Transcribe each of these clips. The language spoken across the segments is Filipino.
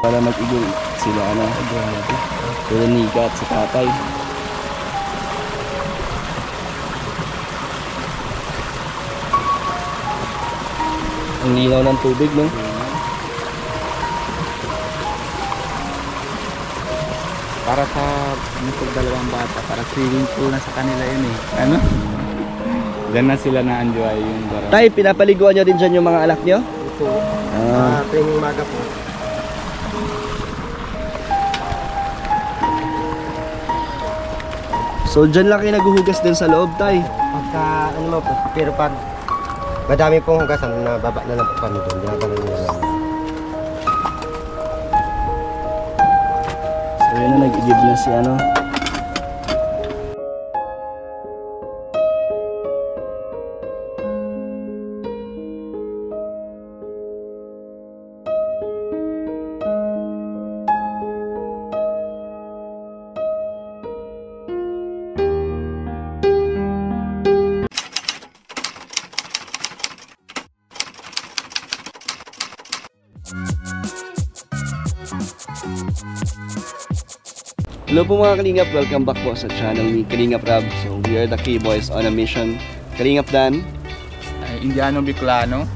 Para mag-igol sila sila Nika at sa tatay. Ang linaw ng tubig, no? Para sa dalawang bata, para swimming pool na sa kanila yun eh. Ano? Diyan na sila na-enjoy yung barang. Tay, pinapaliguan nyo din dyan yung mga anak nyo? Ito. Tuwing umaga po. So dyan lang kayo naguhugas din sa loob, tay? Pagka ano mo po, pero pag madami pong hugasan, nababa na lang po kami doon. Ginagawa nyo lang. So yun na, nag-igib na si ano. Hello po mga Kalingap, welcome back po sa channel ni Kalingap Rab. So we are the K-Boys on a mission. Kalingap Dan, Indiano Bicolano.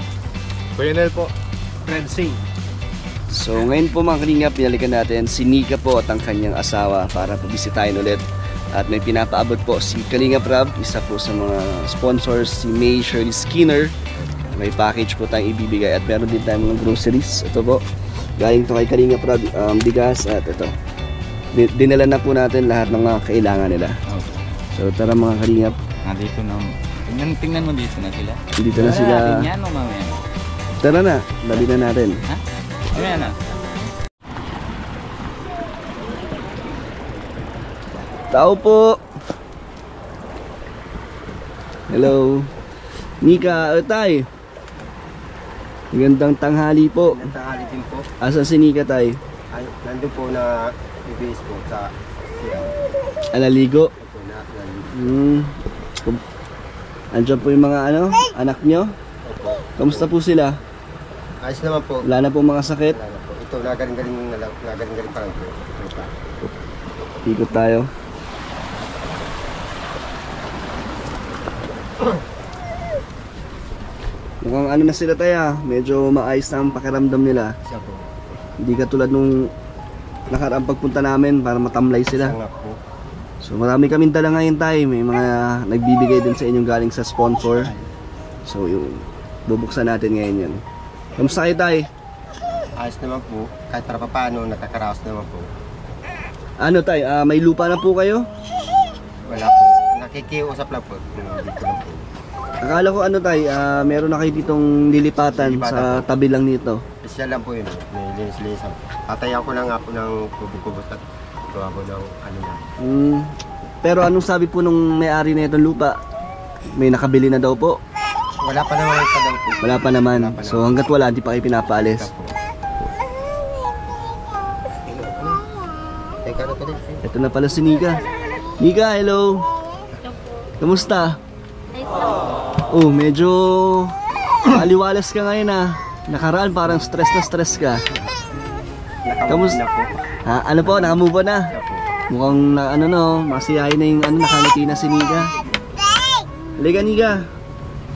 Colonel po. Fred Singh. so ngayon po mga Kalingap, pinalikan natin si Nika po at ang kanyang asawa para pabisitahin ulit. At may pinapaabot po si Kalingap Rab, isa po sa mga sponsors, si May Shirley Skinner. May package po tayong ibibigay at meron din tayong mga groceries. Ito po, galing to kay Kalingap Rab, bigas at ito. Dinala na po natin lahat ng mga kailangan nila. Okay. So tara mga Kalingap. Dito na. Tingnan mo dito na sila. Dito na sila. Yan o mamaya. Tara na, dali na natin. Ha? Mamaya na. Tao po. Hello. Nika, tay. Magandang tanghali po. Tanghali din po. Asan si Nika, tay? Ay, nandun po na ibis po sa siya. Alaligo. Ito na, Andiyan po yung mga anak nyo. Opo. Kamusta po sila? Ayos naman po. Wala na po mga sakit. Wala na po. Ito, nagaling-galing pa lang po. Ito pa. Ikot tayo. Mukhang ano na sila tayo, medyo maayos na ang pakiramdam nila. Siya po. Hindi katulad nung nakaraang pagpunta namin para matamlay sila. Siya nga po. So marami kaming dala ngayon tayo. May mga nagbibigay din sa inyong galing sa sponsor. So yung bubuksan natin ngayon yun. Kamusta kayo tayo? Ayos naman po. Kahit para paano, nakakaraos naman po. Ano tayo, may lupa na po kayo? Wala po. Nakikiusap lang po. Dito lang po. Akala ko ano tayo, meron na kayo ditong lilipatan sa tabi lang nito. Siya lang po yun. May linis-linisan. Tatayaw ko lang nga po ng kubos at gawa ko ng ano na. Pero anong sabi po nung may-ari na itong lupa? May nakabili na daw po? Wala pa naman ito daw po. Wala pa naman. So hanggat wala, hindi pa kayo pinapaalis. Ito na pala si Nika. Nika, hello! Kamusta? Oh, medyo aliwalas ka ngayon Nakaraan parang stress na stress ka. Kamusta? Ha? Ano po? Nakamove on na? Mukhang masiyahin na yung nakangiti na si Nika. Halika Nika.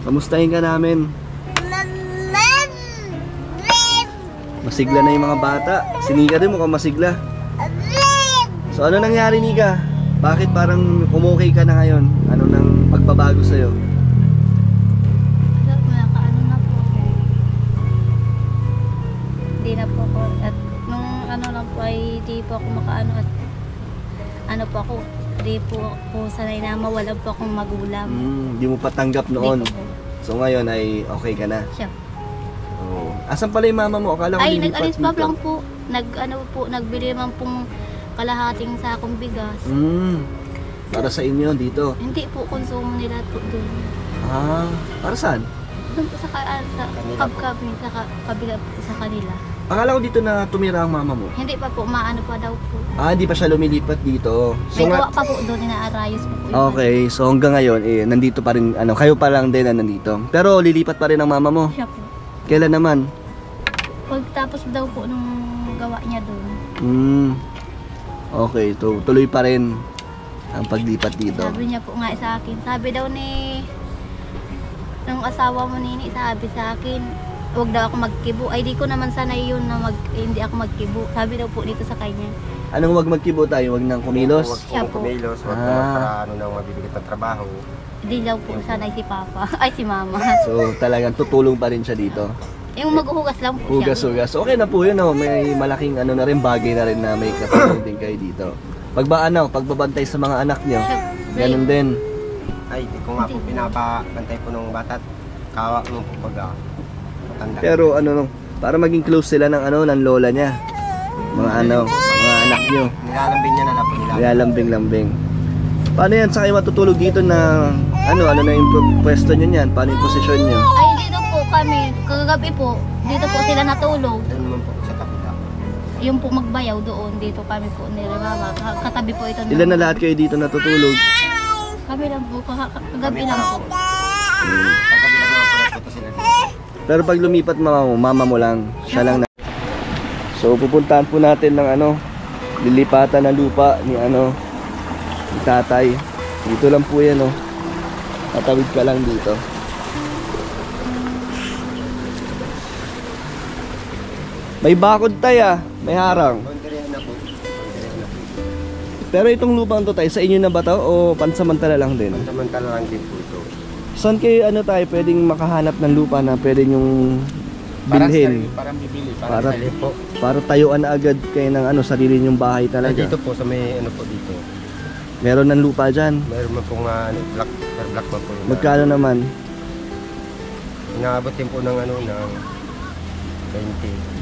Kamustahin ka namin. Masigla na yung mga bata. Si Nika din mukhang masigla. So ano nangyari Nika? Bakit parang umukay ka na ngayon? Ano nang pagbabago sa'yo? Nakakaano na po. Hindi na po ako. At nung lang po ay di po ako makaano at po ako. Di po ako sanay na mawalan po akong magulang. Hindi mo patanggap noon. So ngayon ay okay ka na? Siya. Oh. Asan pala yung mama mo? Akala ko ay, nag-alis pa lang po. Nagbili man pong kalahating sakong bigas. Para sa inyo dito? Hindi po, konsumo nila po doon. Para saan? Doon po sa kabkabin, sa kabila po sa kanila. Akala ko dito na tumira ang mama mo. Hindi pa po, maano pa daw po. Hindi pa siya lumilipat dito. So, may gawa pa po doon, inaarayos po po. Okay, so hanggang ngayon, nandito pa rin, kayo pa lang din na nandito. Pero lilipat pa rin ang mama mo. Siya po. Kailan naman? Pag pagkatapos daw po nung gawa niya doon. Okay, tuloy pa rin ang paglipat dito. Sabi niya po nga sa akin, sabi daw ni nung asawa mo nini, sabi sa akin, huwag daw ako magkibo. Ay di ko naman sanay yun na hindi ako magkibo. Sabi daw po dito sa kanya. Anong wag magkibo tayo? Wag nang kumilos? Huwag Siya po po. kumilos, huwag para nang mabibigat ng trabaho. Hindi daw po sanay si Papa. Ay si Mama. So talagang tutulong pa rin siya dito. Yung maghuhugas lang po siya. Hugas-hugas. Okay na po yun, oh. May malaking ano na rin, bagay na rin na may katulong din kayo dito. Pagbabantay sa mga anak niyo, ganun din. Ay, di ko nga po pinapabantay po nung bata. Kawa nung po pag matanda. Pero para maging close sila ng ng lola niya. Mga mga anak niyo. Nilalambing niya na lang po nila. Nilalambing-lambing. Paano yan sa kayo matutulog dito na ano na yung pwesto niyo niyan? Paano yung posisyon niyo? Ay dito po kami, kagabi po, dito po sila natulog. Ayun naman po sa kapila. Yung po magbayaw doon, dito kami po nilalawa. Katabi po ito. Ilan na lahat kayo dito natutulog? Kami lang po, kagabi lang po. Sa kapila naman po nagpunta sila dito. Pero pag lumipat mama mo lang, siya lang na. So pupuntahan po natin ng lilipatan ng lupa ni ni tatay. Dito lang po yan Tatawid ka lang dito. May bakod tayo may harang. Kontirin na po. Kontirin na po. Pero itong lupang to tayo, sa inyo na ba to o pansamantala lang din? Samantala lang din po ito. Saan kayo tayo pwedeng makahanap ng lupa na pwede nyong bilhin? Para bibili. Para, Sali po. para tayuan na agad kayo ng sarili nyong bahay Ay, talaga. dito po sa may po dito. Meron ng lupa dyan. Meron man pong black man po yun. Magkano naman? Inaabot din po ng ng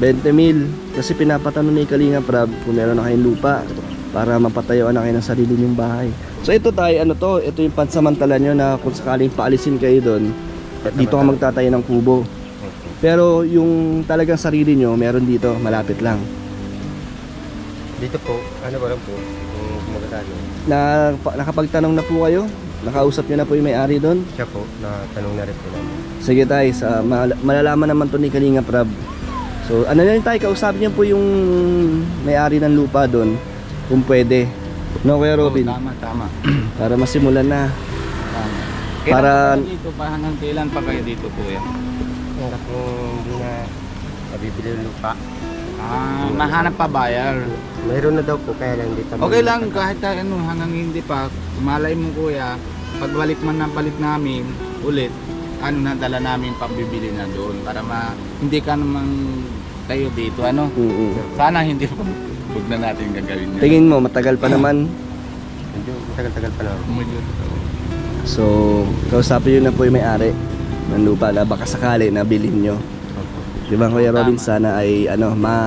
20. 20 mil. Kasi pinapatanong ni Kalinga Prab kung meron na kayong lupa para mapatayuan na kayo ng sarili nyong bahay. So ito tayo, ito yung pansamantala nyo na kung sakaling paalisin kayo doon, dito ka magtatayo ng kubo. Pero yung talagang sarili nyo, meron dito, malapit lang. Dito po, ba lang po, kung kumagkano. Nakapagtanong na po kayo? Nakausap nyo na po yung may-ari doon? Siya po, natanong na rin po namin. Sige tayo, malalaman naman to ni Kalinga Prab. So ano na tayo, kausapin niyo po yung may-ari ng lupa doon kung pwede. No, Kuya Robin? Tama. Para masimulan na. Tama. Para- Kailan pa kayo dito pa? Hanggang kailan pa kayo dito, kuya? Hanggat hindi na nabibili yung lupa. Mahanap pa buyer. Mayroon na daw po, kaya lang dito. Okay lang kahit hanggang hindi pa. Malay mo, kuya, pagbalik man ng balik namin ulit, nadala namin pambibili na doon para hindi ka namang tayo dito, Sana hindi pa. Huwag na natin gagawin yan. Tingin mo, matagal pa naman. Medyo matagal-tagal pa na. So, kausapin nyo na po yung may-ari ng lupa na baka sakali na bilhin nyo. Di ba, Kuya Robin? Tama. Sana ay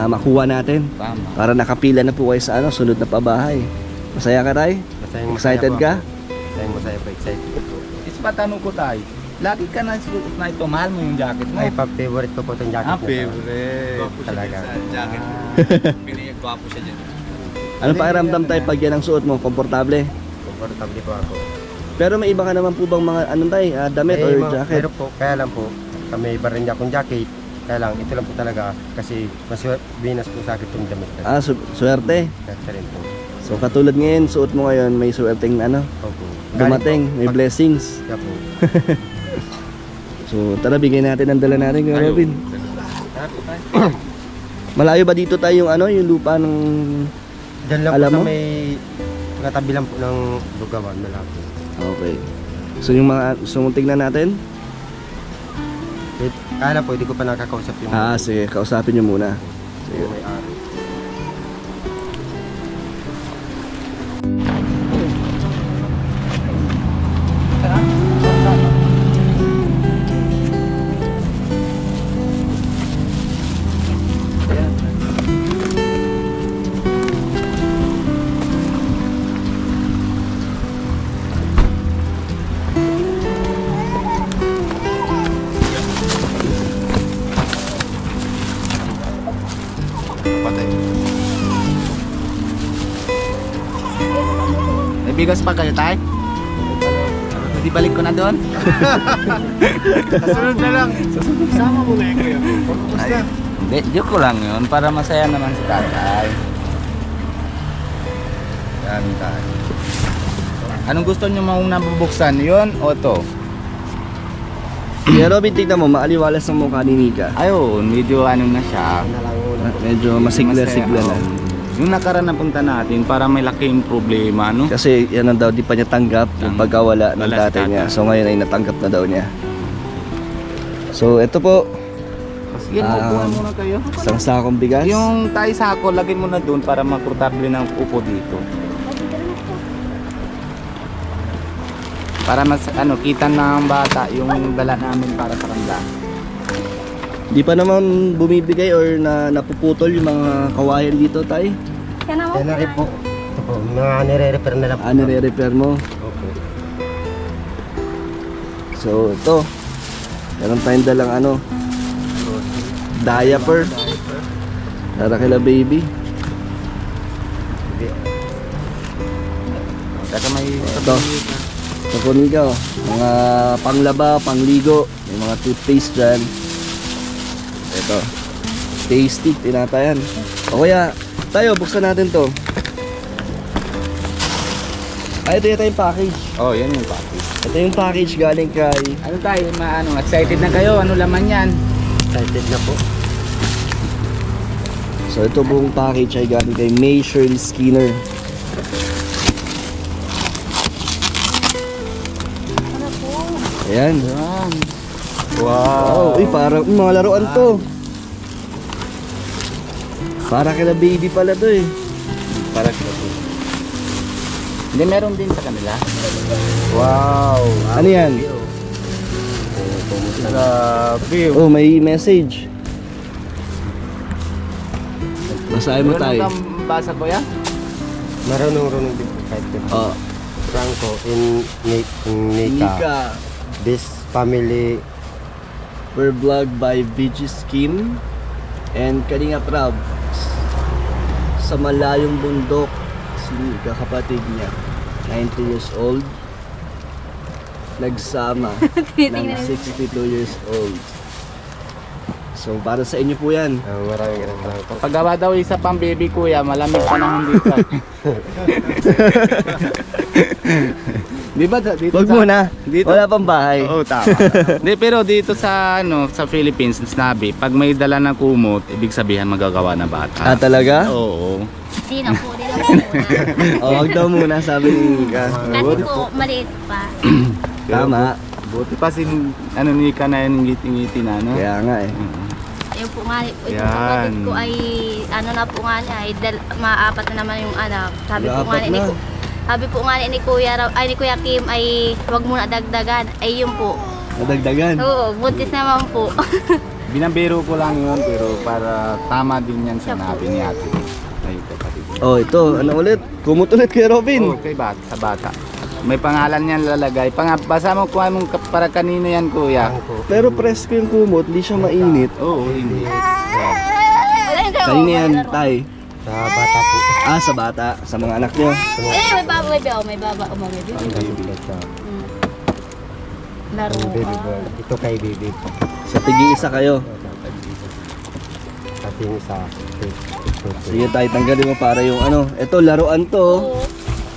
makuha natin. Tama. Para nakapila na po kayo sa sunod na pabahay. Masaya ka tayo? Excited ka? Masaya po, excited po. Patanong ko tayo, lagi ka na suot na ito, mahal mo yung jacket mo? Ay, favorite ko po itong jacket na to. Favorite. Talaga. Pinagwapo siya dyan. Ano pakiramdam tayo pag yan ang suot mo? Komportable? Comfortable po ako. Pero may iba ka naman po bang mga damit or jacket? Meron po, kaya lang po, may iba rin akong jacket. Kaya lang, ito lang po talaga kasi mas binas po sa akin itong damit. Swerte. Kasi rin po. So katulad ngayon, suot mo ngayon, may swerteng Opo. dumating, may Pag- blessings. Kaya po. So tara, bigay natin ang dala natin, Kuya Robin. Malayo ba dito tayo yung lupa ng... Diyan lang Alam po mo? sa may katabi lang po ng Lugawan, malapit. Okay. So yung mga gusto mong tignan natin? Kaya lang po, hindi ko pa nakakausap yung Sige, kausapin nyo muna. Sige. may ari. Patay. May bigas pa kayo, tay? Pwede balik ko na doon? Kasunod na lang. Sama mo na yung kuya. Joke ko lang yun, para masaya naman si tatay. Yan tayo. Anong gusto nyo mauna bubuksan? Yun o to? Kaya Robin, tignan mo, maaliwalas ang mukha ni Nika. Ayun, medyo ano na siya. Medyo masigla-sigla na. Yung nakaraan na punta natin, para may laking problema, no? Kasi yan ang daw, di pa niya tanggap yung pagkawala ng Wala si tatay niya. tatay. So ngayon ay natanggap na daw niya. So ito po, Sige, upuan muna kayo. isang sakong bigas. Yung tayo sako, lagay mo na doon para makomportable ng upo dito. Para mas kita ng bata yung dala namin para sa kanila. Di pa naman bumibigay or napuputol yung mga kawayan dito, tay? Yan na rin po. Ito po, mga nire-repair na lang po. Nire-repair mo. Opo. So ito, meron tayong dalang diaper para kila baby. Saka may Ito. Ito po Nika, mga panglaba, pangligo, may mga toothpaste dyan. Ito, tasty, tinatayan. O kaya, tayo, buksan natin to. Ay, ito yata yung package. Oh, yan yung package. Ito yung package galing kay... Ano tayo, excited na kayo? Ano laman yan? Excited na po. So ito buong package ay galing kay May Shirley Skinner. Ayan. Yan. Wow. Uy, parang mga laruan to. Para kila baby pala to eh. Para sa Hindi, meron din sa kanila. Wow. Ano yan? Grabe. Oh, may message. Basahin mo tayo. Meron kang basa ko yan? Marunong-runong din po kahit po. Oh, Franco in Nika. Nika. This family Per vlog by VG Kim and Kalinga Prab. Sa malayong bundok, si Nika, kapatid niya, 19 years old, nagsama ng 62 years old. So para sa inyo po yan. maraming salamat po. Paggawa daw isa pang baby kuya, malamig panahon dito. Di ba dito Wag sa... muna, dito- wala pang bahay. Oo, tama. Di, pero dito sa sa Philippines, sinabi, pag may dala ng kumot, ibig sabihin magagawa na bata. Ah, talaga? Oo. Di na po muna. Oh, wag daw muna, sabi ni Nika. Kasi po, maliit pa. Tama. Buti pa Nika na yung ngiti-ngiti na, no? Kaya nga eh. Yung po nga, ito Yan. kapatid ko ay, na po nga niya, ay maapat na naman yung anak. Sabi po nga Maapat ni, na. sabi po nga ni Kuya Kim ay wag muna dagdagan. Ay yun po. Nadagdagan. Oo, buntis naman po. Binabiro ko lang yun, pero para tama din yan sa nabi ni ate. Ay, kapatid. Oh, ito, ano ulit? Kumot ulit kay Robin. Okay, sa bata. May pangalan yan lalagay. Basa mo kung anong para kanino yan, kuya. Franco. Pero presko yung kumot, hindi siya mainit. Oo, hindi. Kanina yan, tay. Sa bata po. Ah, sa bata, sa mga anak niyo. May baba, may baba. May baby. Ito, Laro. baby boy. Ito kay baby. Sa tigi-isa kayo. Ating isa. Sige tayo, tanggalin mo para yung ano. Ito, laruan to. Oo.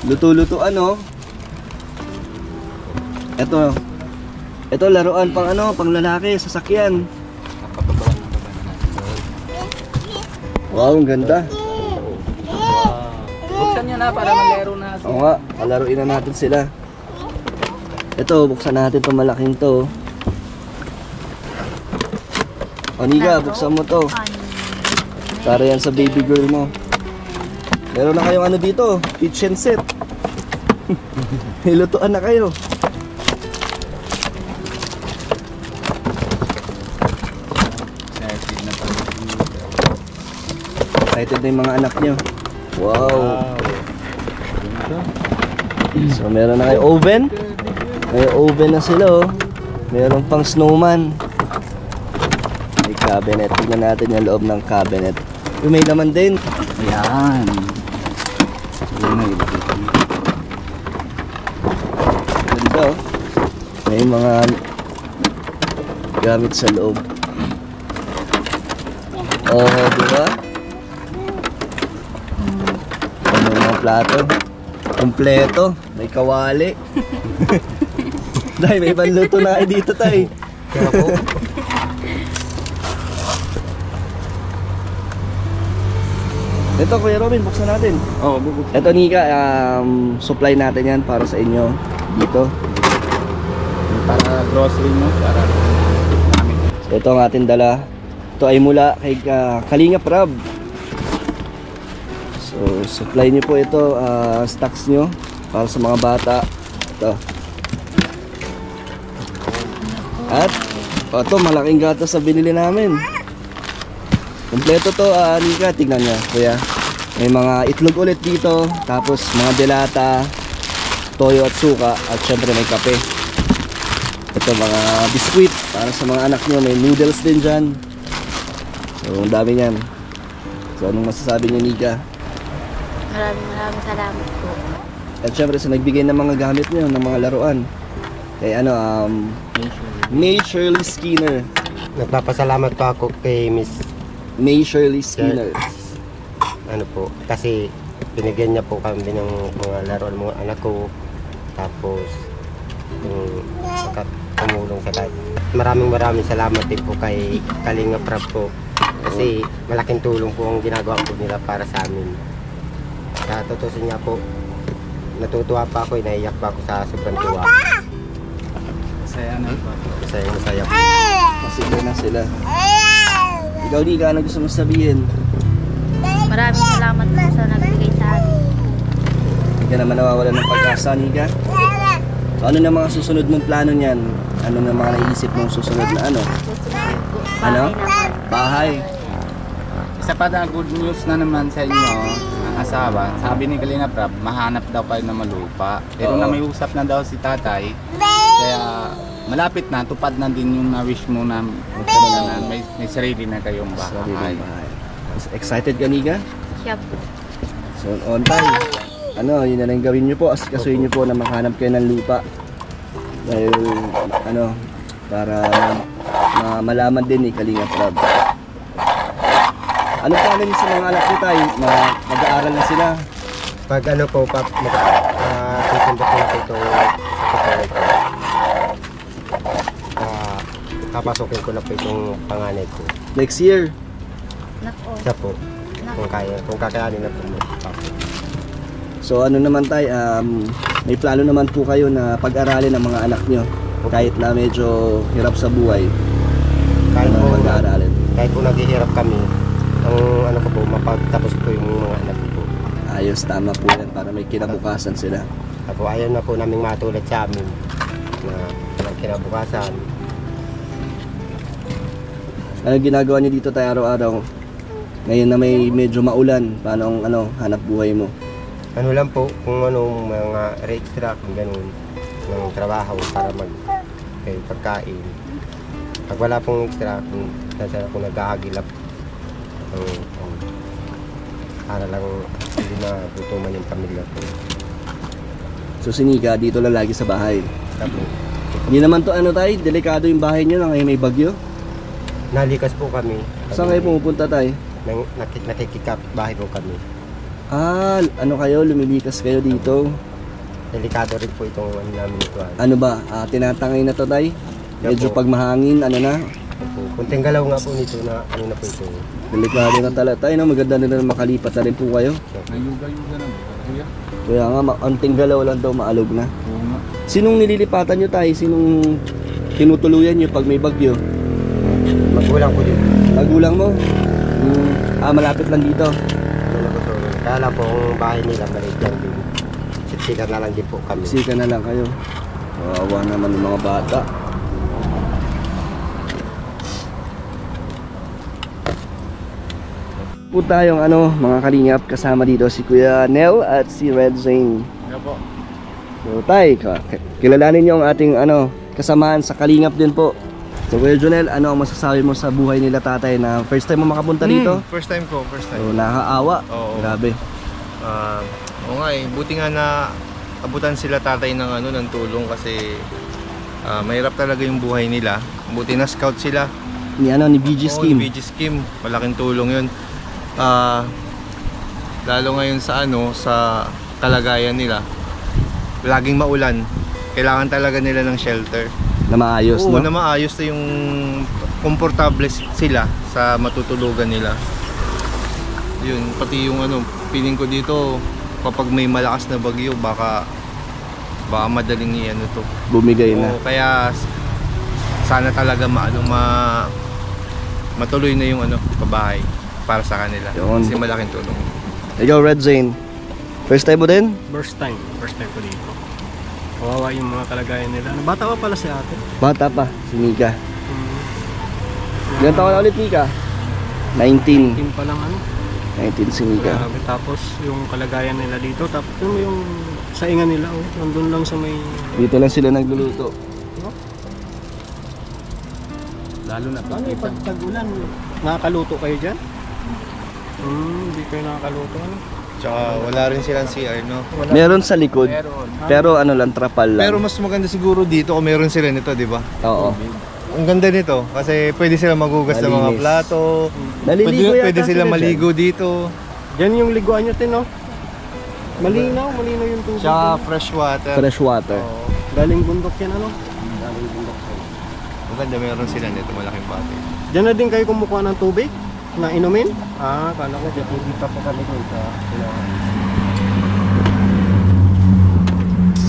Luto-luto ano. Ito, laruan pang ano, pang lalaki, sasakyan. Wow, ang ganda. Buksan nyo na para malero na. Oo nga, palaruin na natin sila. Ito, buksan natin itong malaking to. O Nika, buksan mo to. Para yan sa baby girl mo. Meron na kayong ano dito, kitchen set. Nilutuan na kayo. Excited na yung mga anak nyo. Wow. So meron na kayo oven. May oven na sila oh. Meron pang snowman. May cabinet. Tignan natin yung loob ng cabinet. Yung may laman din. Ayan. Ayan na ilagay ko. Ganda oh. May mga gamit sa loob. Oh, di ba? Ano mga plato? Kompleto. May kawali. Dahil may ibang luto na kayo dito, tay. Kaya po, Ito, Kuya Robin, buksan natin. Oo, bubuk. Ito, Nika, supply natin yan para sa inyo dito. Para grocery mo, para namin. So, ito ang ating dala. Ito ay mula kay Kalingap Rab. So, supply nyo po ito, stocks nyo para sa mga bata. Ito. At, ito, malaking gatas sa binili namin. Kompleto to, Nika, tignan nyo, kuya. May mga itlog ulit dito, tapos mga delata, toyo at suka, at syempre may kape. Ito, mga biskuit para sa mga anak nyo, may noodles din dyan. So, ang dami niyan. So, anong masasabi nyo, Nika? Maraming salamat po. At syempre, sa nagbigay ng mga gamit nyo, ng mga laruan. Kay May Shirley Skinner. nagpapasalamat pa ako kay Miss May Shirley Skinner. ano po, kasi binigyan niya po kami ng mga laruan mga anak ko. Tapos yung tumulong sa lahat. Maraming salamat din po kay Kalingap Rab po. Kasi malaking tulong po ang ginagawa po nila para sa amin. Sa tutusin niya po, natutuwa pa ako, naiyak pa ako sa sobrang tuwa. Masaya na po. Masaya po. Masigla na sila. Ikaw, Nika, ano gusto mo sabihin? Maraming salamat po sa nagbigay sa akin. Hindi ka naman nawawalan ng pag-asa, Nika. So, ano na mga susunod mong plano niyan? Ano na mga naisip mong susunod na ano? Ano? Bahay. Isa pa na good news na naman sa inyo, ang asawa, sabi ni Kalingap Rab, mahanap daw kayo na malupa. Pero Oo. na may usap na daw si tatay, kaya malapit na, tupad na din yung na-wish mo na may sarili na kayong bahay. Sariling bahay. Excited ka, Nika? Siya po. So, on time. Ano, yun na lang gawin nyo po. Asikasuhin nyo po na makahanap kayo ng lupa. Dahil, ano, para malaman din ni Kalingap Rab. Ano pa namin sa mga anak nyo, tay? Mag-aaral na sila. Pag ano po, tutundok ko na po ito sa pagkakas ko. Papasukin ko na po itong panganay ko. Next year. Nako. Siya po, kung kakayanin na po mo. So ano naman tay, may plano naman po kayo na pag-aralin ng mga anak nyo. Kahit na medyo hirap sa buhay. Kahit Ano po, mag-aaralin. kahit po naghihirap kami, ang ano ko po, mapagtapos po yung mga anak ko po. Ayos, tama po yan para may kinabukasan sila. Tapos ayaw na po namin matulad sa amin na walang kinabukasan. Ano ginagawa nyo dito tayo araw-araw? Ngayon na may medyo maulan, paano ang hanap buhay mo? Ano lang po, kung anong mga re-extra, kung ganun, ng trabaho para pagkain. Pag wala pong extra, kung nasa ako nag-ahagilap, para lang hindi na gutuman yung pamilya ko. So si Nika, dito lang lagi sa bahay. Tapos, Hindi naman to tayo, delikado yung bahay nyo na ngayon may bagyo. nalikas po kami. Saan kayo pumupunta tayo? Nakikikap bahay po kami. Ano kayo, lumilikas kayo dito. Delikado rin po itong ano namin ito. Ano ba, tinatangay na to tay? Medyo Opo. pag mahangin, ano na, Kunting galaw nga po nito na ano na po ito. delikado na talaga tayo na maganda na makalipat na rin po kayo. Nayuga-yuga na ba, kuya? Kaya nga, anting galaw lang daw maalog na. Oo nga. Sinong nililipatan nyo tayo? Sinong tinutuluyan nyo pag may bagyo? Magulang ko din. Magulang mo? Malapit lang dito. Kaya lang po ang bahay nila maliit lang din. Sitsikan na lang din po kami. Sika na lang kayo. Kawawa naman ng mga bata. Po tayong mga kalingap, kasama dito si Kuya Nel at si Red Zane. Kaya po. So tay, kilalanin niyo ang ating kasamaan sa kalingap din po. So Kuya Jonel, ano ang masasabi mo sa buhay nila tatay na first time mo makapunta dito? First time ko, first time. So nakakaawa. Oo. Grabe. Oo nga eh, buti nga na abutan sila tatay ng tulong kasi mahirap talaga yung buhay nila. Buti na scout sila ni BG Oo, Scheme. yung BG Scheme, malaking tulong yun. Lalo ngayon sa sa kalagayan nila, laging maulan, kailangan talaga nila ng shelter. Na maayos, Oo, no? na maayos na yung komportable sila sa matutulugan nila. Yun, pati yung feeling ko dito, kapag may malakas na bagyo, baka madaling to. Bumigay na. Oo, kaya sana talaga matuloy na yung pabahay para sa kanila. Yun. Kasi malaking tulong. Ikaw, Red Zane, first time mo din? First time ko dito. Kawawa yung mga kalagayan nila. Bata pa pala si ate. Bata pa, si Mika. Ilan taon na ulit, Mika? 19. Team pa lang 19 si Mika. Grabe. Tapos yung kalagayan nila dito. Tapos yung saingan nila. Nandun lang sa may... Dito lang sila nagluluto. Lalo na Paano yung pag-ulan? Nakakaluto kayo dyan? Hindi kayo nakakaluto. Tsaka wala rin silang CR, no? Meron sa likod, pero lang, trapal lang. Pero mas maganda siguro dito kung meron sila nito, di ba? Oo. Ang ganda nito kasi pwede sila magugas ng mga Malinis. plato. Naliligo yata Pwede sila sila maligo dito. Dyan yung liguan nyo, no? Malinaw yung tubig. Tsaka fresh water. Fresh water. Oo. Galing bundok yan, Maganda meron sila nito, malaking bati. Diyan na din kayo kumukuha ng tubig na inumin? Kala ko dyan. Dito po kami doon sa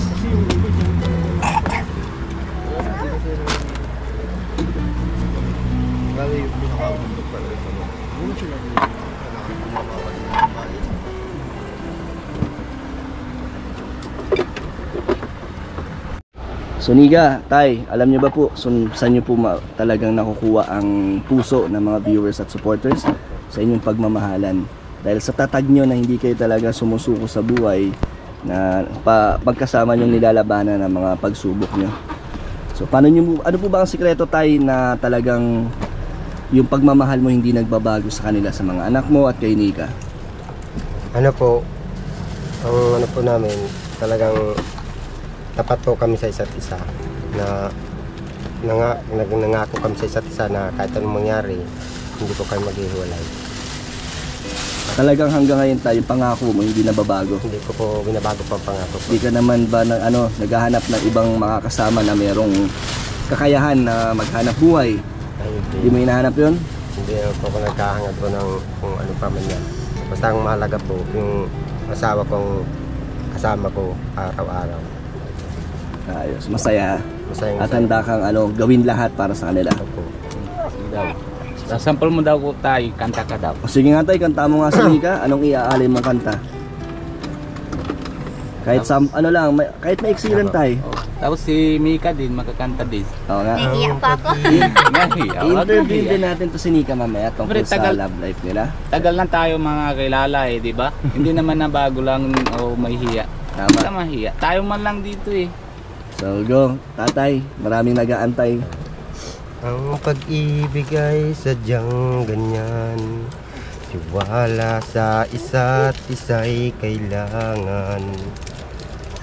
Kasi yung tubig dyan. Lalo yung pinakabundok pala ito. So Niga, Tay, alam niyo ba po saan niyo po talagang nakukuha ang puso ng mga viewers at supporters? Sa inyong pagmamahalan. Dahil sa tatag niyo na hindi kayo talaga sumusuko sa buhay, na pagkasama niyo nilalabanan ng mga pagsubok niyo. So ano po ba ang sikreto, Tay, na talagang yung pagmamahal mo hindi nagbabago sa kanila, sa mga anak mo at kay Nika? ang po namin, talagang tapat po kami sa isa't isa na nangako kami sa isa't isa na kahit anong mangyari, hindi po kami maghihiwalay. Talagang hanggang ngayon, Tay, yung pangako mo hindi nababago? Hindi ko po binabago pa ang pangako po. Hindi ka naman ba naghahanap ng ibang makakasama na merong kakayahan na maghanap buhay? Ay, Hindi mo hinahanap yun? Hindi po ako nagkahangad po ng kung ano pa man yan. Basta ang mahalaga po, yung asawa kong kasama ko araw-araw. Ayos, masaya. Masayang At handa kang gawin lahat para sa kanila. po. Sasample mo daw ko tayo, kanta ka daw. O sige nga, Tay, kanta mo nga si Nika. Anong iaalay mong kanta? Kahit kahit maiksi lang, Tay. Tapos si Mika din, makakanta din. Oo nga. Nahiya pa ako. I-interview din natin to si Nika mamaya tungkol Siyempre, sa tagal- love life nila. Tagal lang tayo mga kilala di ba? Hindi naman na bago lang o mahihiya. Tama. Basta mahiya. Tayo man lang dito So go, Tatay. Maraming nag-aantay. Ang pag-ibig ay sadyang ganyan. Tiwala sa isa't isa'y kailangan.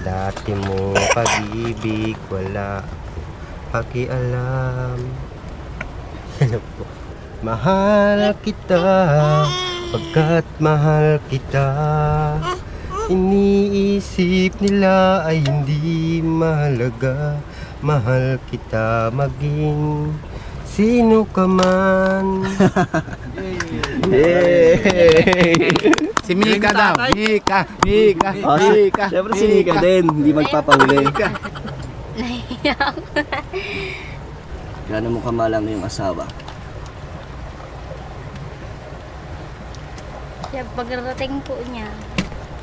Dati mong pag-ibig wala pakialam. Ano po? Mahal kita, pagkat mahal kita. Iniisip nila ay hindi mahalaga. Mahal kita maging sino ka man. Yay! Si Mika daw. Mika. Oh, siyempre si Nika din, hindi magpapahuli. Nahiya ako. Gano'n mo kamahal ang iyong asawa?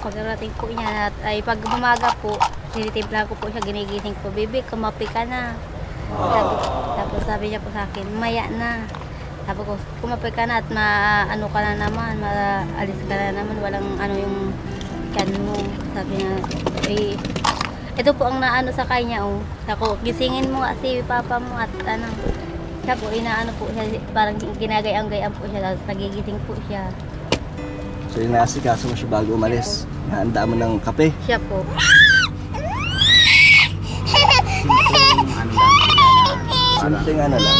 Pagdating po niya, ay pag umaga po, tinitimpla ko po siya, ginigising po, "Baby, kumapi ka na." Tapos sabi niya po sa akin, "Maya na." Sabi ko, "Kumapi ka na at maano ka na naman, maalis ka na naman, walang yung kan mo." Sabi niya, ito po ang naano sa kanya, Ako, "Gisingin mo nga si papa mo at siya po, inaano po siya, parang ginagayang-gayang po siya, tapos nagigising po siya. So yung nasikaso mo siya bago umalis. Handa mo ng kape. Siya po. Simpleng lang.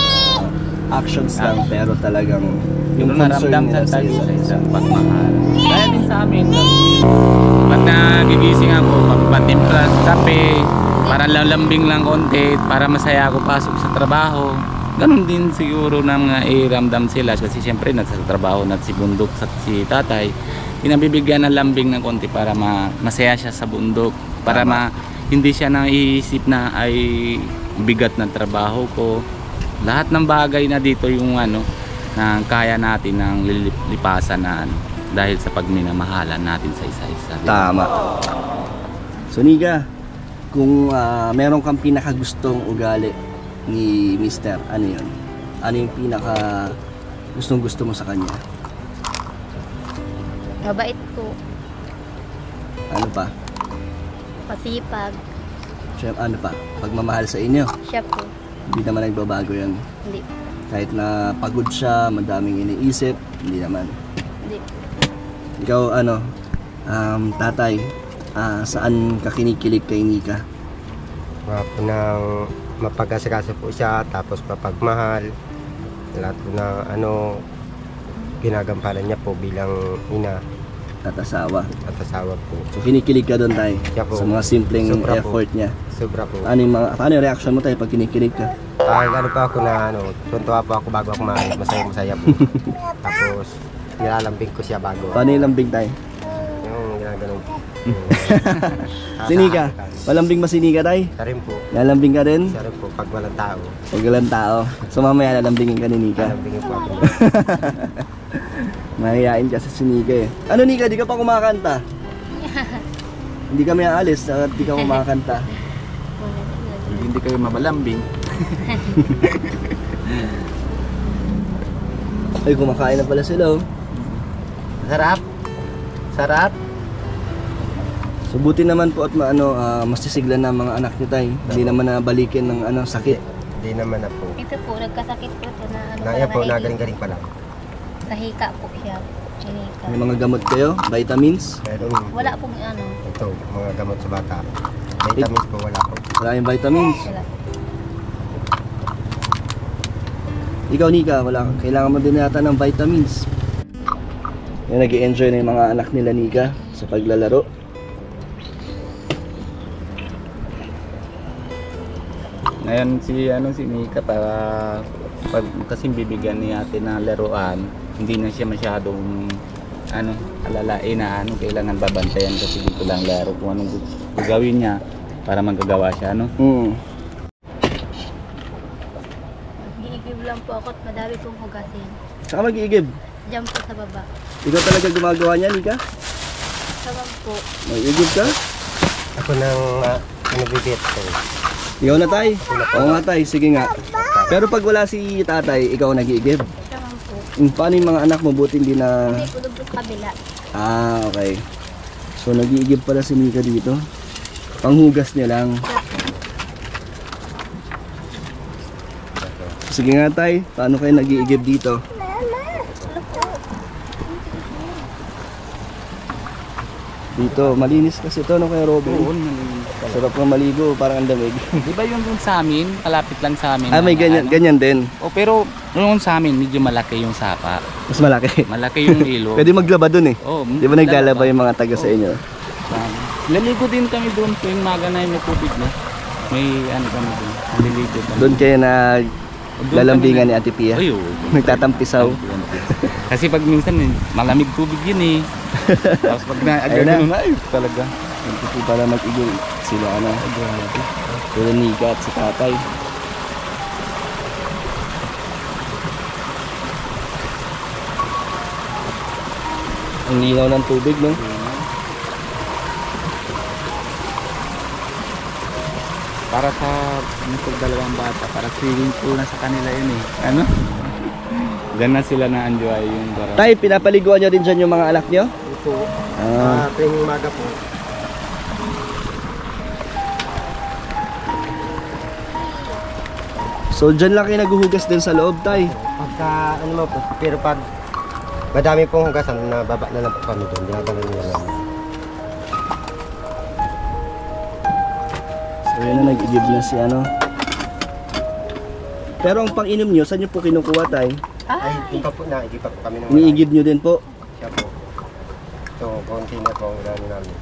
actions lang, pero talagang yung Yung concern naramdam nila sa sa tayo sa isa't isa. isang pagmahal. Kaya din sa amin, pag nagigising ako, pagpatimpla sa kape, para lalambing lang konti, para masaya ako pasok sa trabaho. Ganon din siguro na mga iramdam sila kasi siyempre nasa trabaho na si bundok sa si tatay. Pinabibigyan ng lambing ng konti para masaya siya sa bundok, para hindi siya naiisip na ay bigat ng trabaho ko. Lahat ng bagay na dito yung na kaya natin ng lipasan na dahil sa pagminamahalan natin sa isa-isa. Tama. So Nika, kung meron kang pinakagustong ugali ni Mister, ano yun? Ano yung pinaka gustong gusto mo sa kanya? Mabait po. Ano pa? Pasipag. Siya, ano pa? Pagmamahal sa inyo. Siya po. Hindi naman nagbabago yan. Hindi. Kahit na pagod siya, madaming iniisip, hindi naman. Hindi. Ikaw, tatay, saan ka kinikilig kay Nika? Mga po nang mapag-asikaso po siya, tapos mapagmahal. Lahat po na ginagampanan niya po bilang ina At asawa. at asawa po. So kinikilig ka doon tayo Siya po. sa mga simpleng Sobra po. effort niya. Sobra po. Paano yung reaction mo tayo pag kinikilig ka? Ano pa ako na tuntua po ako bago ako maalit, masaya po. Tapos nilalambing ko siya bago. Paano yung lambing tayo? Yung ginaganon. Si Nika, malambing ba si Nika tayo? Siya rin po. Lalambing ka rin? Siya rin po pag walang tao. Pag walang tao. So mamaya lalambingin ka ni Nika. Lalambingin po ako. Mahihain kasi si Nika eh. Ano Nika, di ka pa kumakanta? Hindi kami aalis at di ka kumakanta. Hindi kayo mabalambing. Ay, kumakain na pala sila oh. Sarap. Sarap. So buti naman po at masisiglan na mga anak niyo tay. Hindi naman nabalikin ng sakit. Hindi naman na po. Ito po, nagkasakit po ito na Naya po, na nagaling-galing pa lang. sa hika po siya. Hinika. May mga gamot kayo, vitamins. Meron Wala pong ito, mga gamot sa bata. Vitamins po wala po. Wala yung vitamins. Wala. Ikaw Nika, kailangan mo din yata ng vitamins. Yan, nag-i-enjoy na yung mga anak nila Nika sa paglalaro. Ngayon si Nika para pag kasi bibigyan niya natin na laruan, hindi na siya masyadong alalain na kailangan babantayan kasi dito lang laro kung anong gagawin niya para magagawa siya Giigib lang po ako at madami pong hugasin. Saka mag-iigib. Diyan po sa baba. Ikaw talaga gumagawa niya Nika? Sabang po. Mag-iigib ka? Ako nang pinabibit ko. Ikaw na tay. Oo nga tay, sige nga. Pero pag wala si tatay, ikaw nag-iigib. Sabang po. Paano yung mga anak mo? Buti hindi na... Hindi kulog sa kabila. Okay. So nag-iigib pala si Nika dito. Panghugas niya lang. Sige nga tay, paano kayo nag-iigib dito? Dito, malinis kasi ito, no, Kuya Robin? Oo, Sarap nga maligo, parang ang damig. di ba yung dun sa amin, kalapit lang sa amin. May ganyan din. Pero yung sa amin, medyo malaki yung sapa. Mas malaki. Malaki yung ilog. Pwede maglaba dun eh. Oh, Di ba naglalaba yung mga taga sa inyo? Laligo din kami doon tuwing maga na may tubig na. May kami doon. Liligo kami. Doon kayo lalambingan ni Ate Pia. Ay, oo. Nagtatampisaw. Kasi pag minsan malamig tubig yun eh. Tapos pag Ayun na. na, ay talaga. Hindi para mag-igil sila sila Nika at si tatay. Ang linaw ng tubig, no? Para sa dalawang bata, para swimming pool na sa kanila yun eh. Diyan na sila na-enjoy yung barang. Tay, pinapaliguan nyo din dyan yung mga anak nyo? Ito, tuwing umaga po. So dyan lang kayo naguhugas din sa loob, tay. Pagka mo po, pero pag madami pong hugasan, nababa na lang po kami doon. Ginagawa nila lang. So yun na, nag-igib na si Pero ang pang-inom nyo, saan nyo po kinukuha tayo? Ay, di pa po, naigip pa po kami ng Iniigib nyo din po? Siya po. So, konti na po ang gano'n namin.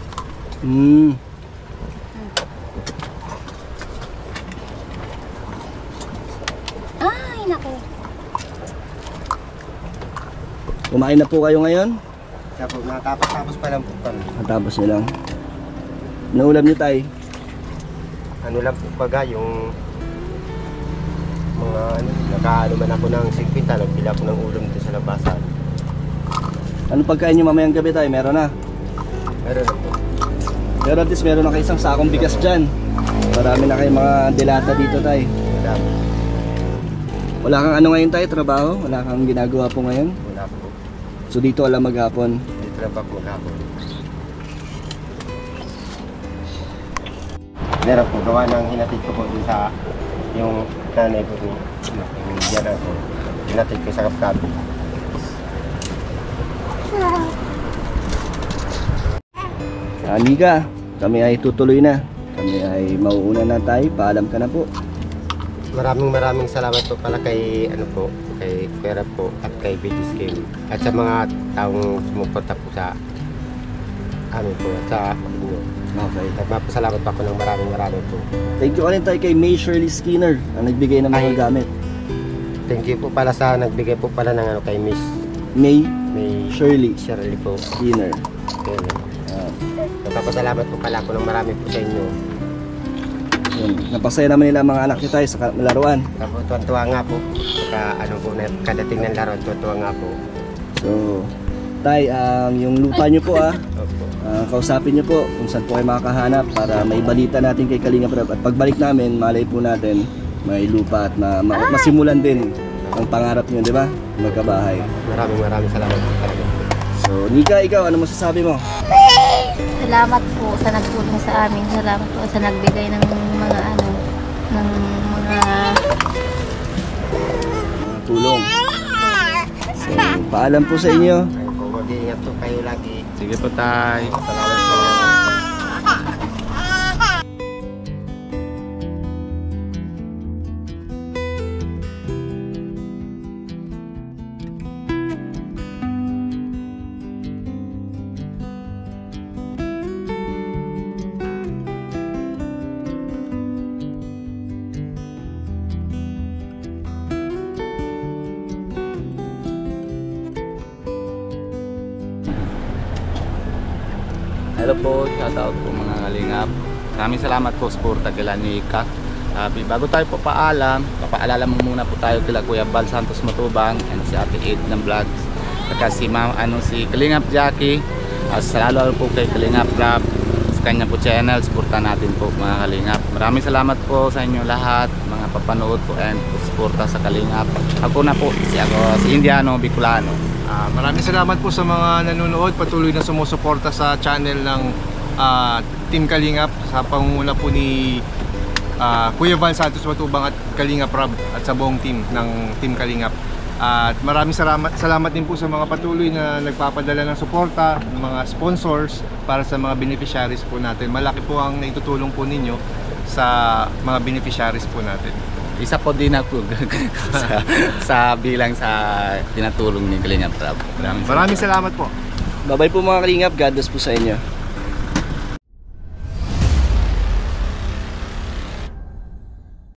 Hmm. Ay, naku. Kumain na po kayo ngayon? Siya po, natapos pa lang po kami. Natapos nyo lang. Naulam nyo tayo? Ano lang po baga, yung mga ano, nakaano man ako ng 50, nagpila ko ng ulam dito sa labasan. Ano pagkain nyo mamayang gabi tayo? Meron na. Meron na po. Pero at least meron na kayo isang sakong bigas dyan. Marami na kayong mga dilata dito tayo. Wala po. Wala kang ano ngayon tayo, trabaho? Wala kang ginagawa po ngayon? Wala po. So dito wala maghapon. Dito lang pa po maghapon. Meron po, gawa ng hinatid ko po dun sa yung nanay ko ni diyan ako. Hinatid ko sa Kapkabi. Amiga, kami ay tutuloy na. Kami ay mauuna na tayo. Paalam ka na po. Maraming salamat po pala kay ano po, kay Kuya Rab po at kay Bigis Game at sa mga taong sumuporta po sa amin po at sa inyo. Okay. Nagpapasalamat pa ako ng maraming po. Thank you ulit tayo kay May Shirley Skinner na nagbigay ng mga Ay. gamit. Thank you po pala sa nagbigay po pala ng ano kay Miss May May Shirley Shirley po. Skinner. Yun. Ah, Nagpapasalamat po pala ako ng marami po sa inyo. yun. Napasaya naman nila ang mga anak nyo tayo sa laruan. Tapos tuwan-tuwa nga po. Saka ano po, kadating ng laro, tuwan-tuwa nga po. So, tay, yung lupa nyo po Opo. kausapin nyo po kung saan po kayo makakahanap para may balita natin kay Kalinga Prab. At pagbalik namin, malay po natin may lupa at masimulan din ang pangarap nyo, di ba? Magkabahay. Maraming salamat po talaga. So, Nika, ikaw, ano masasabi mo? Salamat po sa nagtulong sa amin. Salamat po sa nagbigay ng mga ano, ng mga Tulong. So, paalam po sa inyo. Ayun po, mag-iingat po kayo lagi. Sige po tay. Salamat po. Hello po, shoutout po mga kalingap. Maraming salamat po sa suporta kila Nika. Bago tayo po papaalala mo muna po tayo kila Kuya Bal Santos Matubang and si Ate Ed ng vlogs. At si si Kalingap Jackie. Lalo po kay Kalingap Rab sa kanya po channel, suporta natin po mga kalingap. Maraming salamat po sa inyo lahat, mga papanood po and suporta sa Kalingap. Ako na po, si Indiano Bicolano. Maraming salamat po sa mga nanonood, patuloy na sumusuporta sa channel ng Team Kalingap sa pangunguna po ni Kuya Val Santos Matubang at Kalingap Rab at sa buong team ng Team Kalingap. At maraming salamat din po sa mga patuloy na nagpapadala ng suporta, ng mga sponsors para sa mga beneficiaries po natin. Malaki po ang naitutulong po ninyo sa mga beneficiaries po natin. Isa po din ako sa bilang sa tinatulong ni Kalingap Rab. Maraming salamat po. Bye-bye po mga Kalingap. God bless po sa inyo.